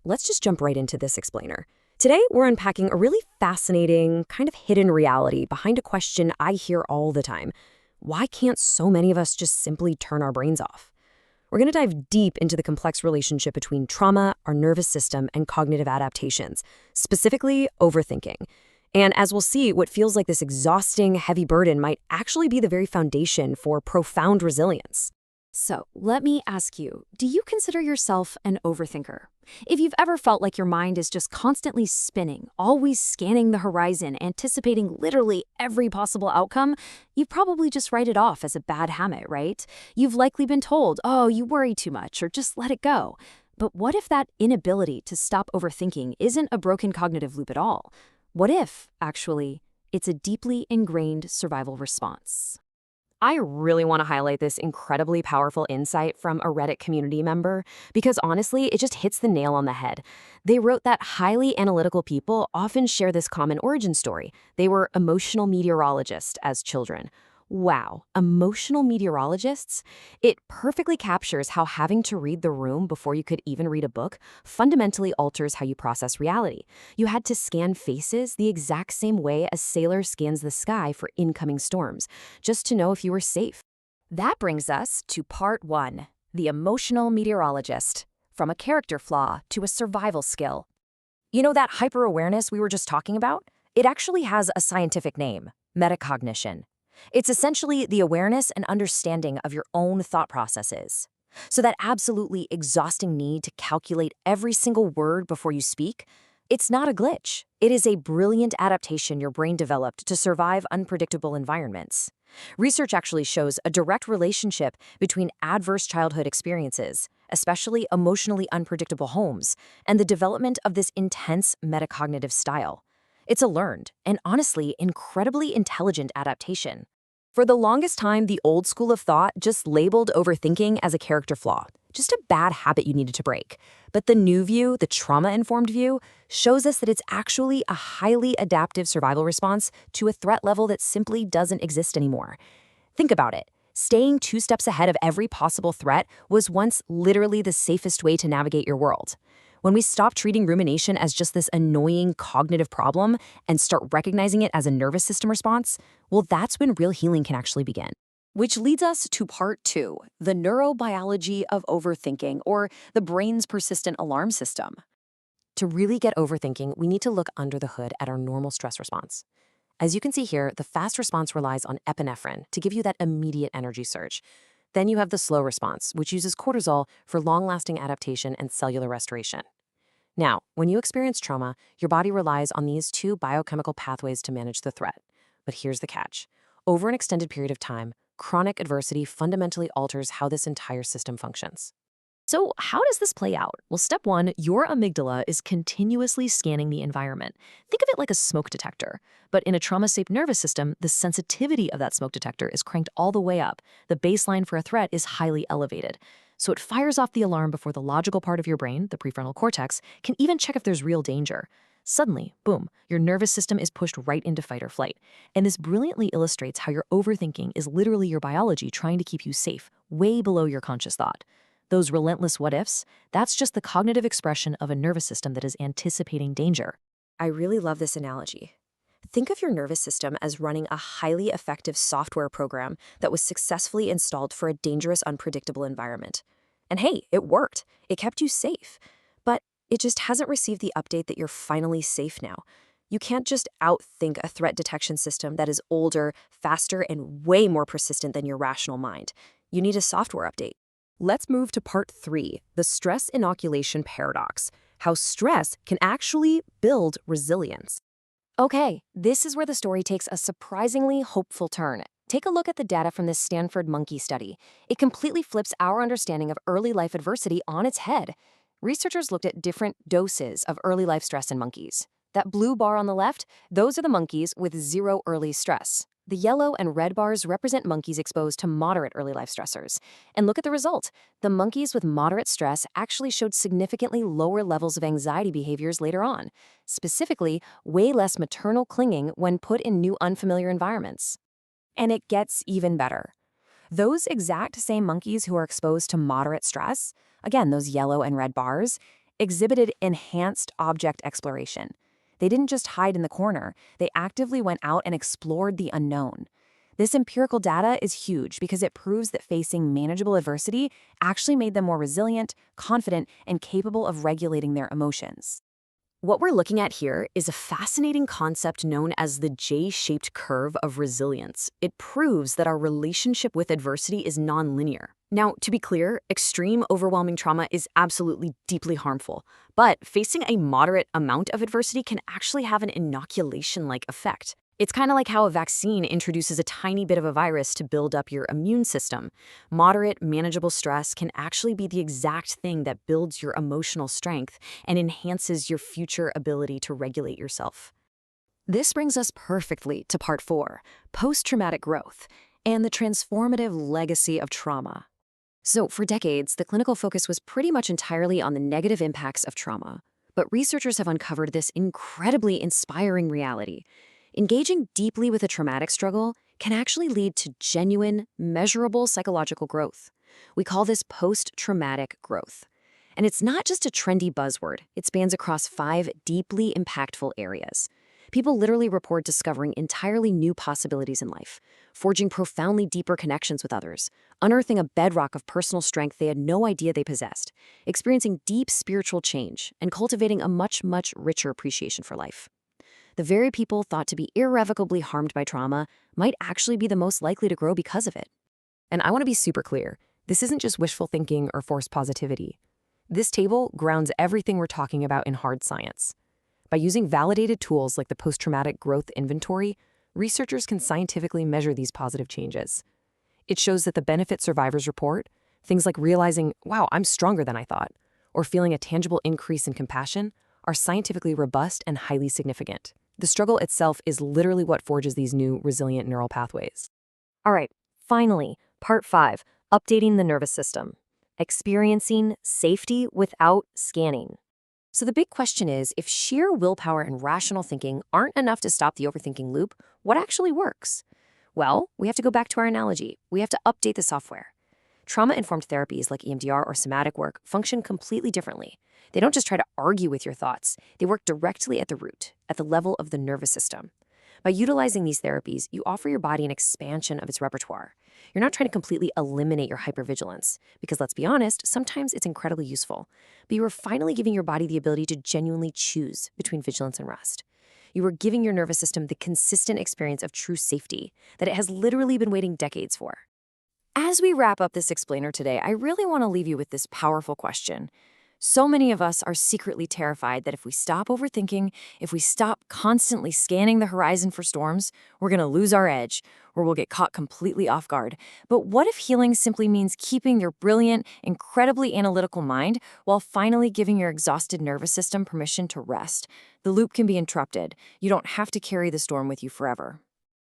let's just jump right into this explainer. Today, we're unpacking a really fascinating, kind of hidden reality behind a question I hear all the time. Why can't so many of us just simply turn our brains off? We're going to dive deep into the complex relationship between trauma, our nervous system, and cognitive adaptations, specifically overthinking. And as we'll see, what feels like this exhausting, heavy burden might actually be the very foundation for profound resilience. So, let me ask you, do you consider yourself an overthinker? If you've ever felt like your mind is just constantly spinning, always scanning the horizon, anticipating literally every possible outcome, you probably just write it off as a bad habit, right? You've likely been told, oh, you worry too much, or just let it go. But what if that inability to stop overthinking isn't a broken cognitive loop at all? What if, actually, it's a deeply ingrained survival response? I really want to highlight this incredibly powerful insight from a Reddit community member because honestly, it just hits the nail on the head. They wrote that highly analytical people often share this common origin story. They were emotional meteorologists as children. Wow, emotional meteorologists? It perfectly captures how having to read the room before you could even read a book fundamentally alters how you process reality. You had to scan faces the exact same way a sailor scans the sky for incoming storms, just to know if you were safe. That brings us to part one, the emotional meteorologist, from a character flaw to a survival skill. You know that hyper-awareness we were just talking about? It actually has a scientific name, metacognition. It's essentially the awareness and understanding of your own thought processes. So that absolutely exhausting need to calculate every single word before you speak, it's not a glitch. It is a brilliant adaptation your brain developed to survive unpredictable environments. Research actually shows a direct relationship between adverse childhood experiences, especially emotionally unpredictable homes, and the development of this intense metacognitive style. It's a learned, and honestly, incredibly intelligent adaptation. For the longest time, the old school of thought just labeled overthinking as a character flaw, just a bad habit you needed to break. But the new view, the trauma-informed view, shows us that it's actually a highly adaptive survival response to a threat level that simply doesn't exist anymore. Think about it. Staying 2 steps ahead of every possible threat was once literally the safest way to navigate your world. When we stop treating rumination as just this annoying cognitive problem and start recognizing it as a nervous system response, well, that's when real healing can actually begin. Which leads us to part 2, the neurobiology of overthinking, or the brain's persistent alarm system. To really get overthinking, we need to look under the hood at our normal stress response. As you can see here, the fast response relies on epinephrine to give you that immediate energy surge. Then you have the slow response, which uses cortisol for long-lasting adaptation and cellular restoration. Now, when you experience trauma, your body relies on these 2 biochemical pathways to manage the threat. But here's the catch. Over an extended period of time, chronic adversity fundamentally alters how this entire system functions. So how does this play out? Well, step 1, your amygdala is continuously scanning the environment. Think of it like a smoke detector. But in a trauma-safe nervous system, the sensitivity of that smoke detector is cranked all the way up. The baseline for a threat is highly elevated. So it fires off the alarm before the logical part of your brain, the prefrontal cortex, can even check if there's real danger. Suddenly, boom, your nervous system is pushed right into fight or flight. And this brilliantly illustrates how your overthinking is literally your biology trying to keep you safe, way below your conscious thought. Those relentless what-ifs, that's just the cognitive expression of a nervous system that is anticipating danger. I really love this analogy. Think of your nervous system as running a highly effective software program that was successfully installed for a dangerous, unpredictable environment. And hey, it worked. It kept you safe. But it just hasn't received the update that you're finally safe now. You can't just outthink a threat detection system that is older, faster, and way more persistent than your rational mind. You need a software update. Let's move to part 3, the stress inoculation paradox, how stress can actually build resilience. Okay, this is where the story takes a surprisingly hopeful turn. Take a look at the data from this Stanford monkey study. It completely flips our understanding of early life adversity on its head. Researchers looked at different doses of early life stress in monkeys. That blue bar on the left, those are the monkeys with 0 early stress. The yellow and red bars represent monkeys exposed to moderate early life stressors. And look at the result. The monkeys with moderate stress actually showed significantly lower levels of anxiety behaviors later on. Specifically, way less maternal clinging when put in new unfamiliar environments. And it gets even better. Those exact same monkeys who are exposed to moderate stress, again, those yellow and red bars, exhibited enhanced object exploration. They didn't just hide in the corner, they actively went out and explored the unknown. This empirical data is huge because it proves that facing manageable adversity actually made them more resilient, confident, and capable of regulating their emotions. What we're looking at here is a fascinating concept known as the J-shaped curve of resilience. It proves that our relationship with adversity is nonlinear. Now, to be clear, extreme overwhelming trauma is absolutely deeply harmful, but facing a moderate amount of adversity can actually have an inoculation-like effect. It's kind of like how a vaccine introduces a tiny bit of a virus to build up your immune system. Moderate, manageable stress can actually be the exact thing that builds your emotional strength and enhances your future ability to regulate yourself. This brings us perfectly to part 4, post-traumatic growth, and the transformative legacy of trauma. So, for decades, the clinical focus was pretty much entirely on the negative impacts of trauma. But researchers have uncovered this incredibly inspiring reality. Engaging deeply with a traumatic struggle can actually lead to genuine, measurable psychological growth. We call this post-traumatic growth. And it's not just a trendy buzzword. It spans across 5 deeply impactful areas. People literally report discovering entirely new possibilities in life, forging profoundly deeper connections with others, unearthing a bedrock of personal strength they had no idea they possessed, experiencing deep spiritual change, and cultivating a much, much richer appreciation for life. The very people thought to be irrevocably harmed by trauma might actually be the most likely to grow because of it. And I want to be super clear. This isn't just wishful thinking or forced positivity. This table grounds everything we're talking about in hard science. By using validated tools like the post-traumatic growth inventory, researchers can scientifically measure these positive changes. It shows that the benefit survivors report, things like realizing, wow, I'm stronger than I thought, or feeling a tangible increase in compassion, are scientifically robust and highly significant. The struggle itself is literally what forges these new, resilient neural pathways. All right, finally, part 5, updating the nervous system. Experiencing safety without scanning. So the big question is, if sheer willpower and rational thinking aren't enough to stop the overthinking loop, what actually works? Well, we have to go back to our analogy. We have to update the software. Trauma-informed therapies like EMDR or somatic work function completely differently. They don't just try to argue with your thoughts. They work directly at the root, at the level of the nervous system. By utilizing these therapies, you offer your body an expansion of its repertoire. You're not trying to completely eliminate your hypervigilance, because let's be honest, sometimes it's incredibly useful. But you are finally giving your body the ability to genuinely choose between vigilance and rest. You are giving your nervous system the consistent experience of true safety that it has literally been waiting decades for. As we wrap up this explainer today, I really want to leave you with this powerful question. So many of us are secretly terrified that if we stop overthinking, if we stop constantly scanning the horizon for storms, we're going to lose our edge, or we'll get caught completely off guard. But what if healing simply means keeping your brilliant, incredibly analytical mind while finally giving your exhausted nervous system permission to rest? The loop can be interrupted. You don't have to carry the storm with you forever.